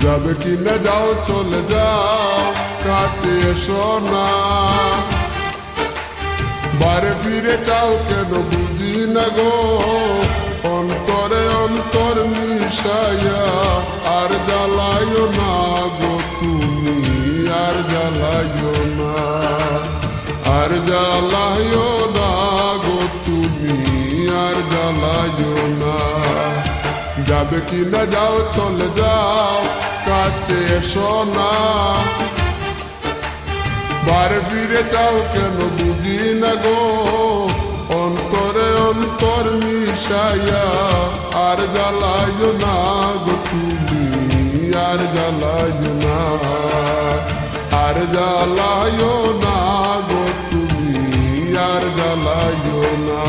যাবে কিনা যাও চলে যাও কাছে এসো না বারে ফিরে চাও কেন বুঝি না গো অন্তরে অন্তর মিশাইয়া আর জ্বালাইও না গো তুমি আর জ্বালাইও না আর জ্বালাইও না গো তুমি আর জ্বালাইও না যাবে কিনা যাও চলে যাও কাছে এসো না বারে ফিরে চাও কেন বুঝি না গো অন্তরে অন্তর মিশাইয়া আর জ্বালাইও না গো তুমি আর জ্বালাইও না আর জ্বালাইও না গো তুমি আর জ্বালাইও না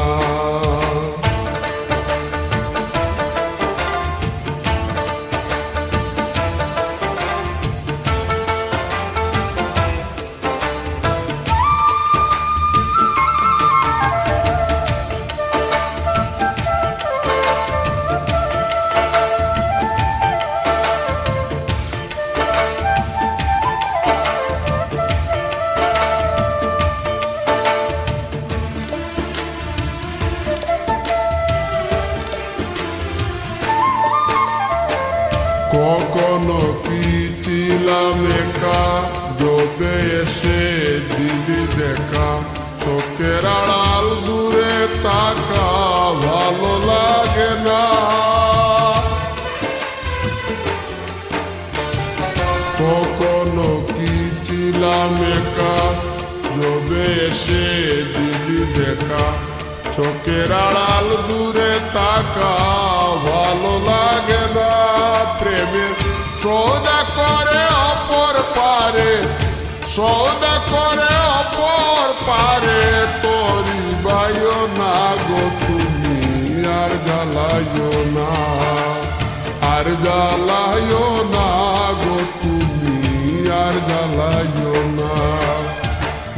কখনো কি ছিলাম একা যবে এসে দিলি দেখা চোখের আড়াল দূরে তাকা ভালো লাগে না কখনো কি ছিলাম একা যবে এসে দিলি দেখা চোখের আড়াল দূরে তাকা ভালো লাগে না প্রেমের সৌদা করে অপর পারে সৌদা করে অপর পারে তোরি বাইও না গো তুমি আর জ্বালাইও না আর জ্বালাইও না গো তুমি আর জ্বালাইও না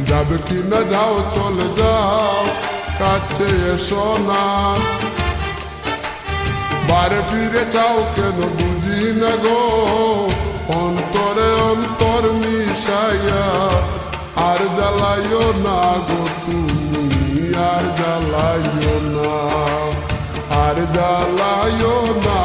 যাবে কিনা যাও চলে যাও কাছে এসো না বারে ফিরে চাও কেন বুঝি না গো অন্তরে অন্তর মিশাইয়া আর জ্বালাইও না গো তুমি আর জ্বালাইও না আর জ্বালাইও না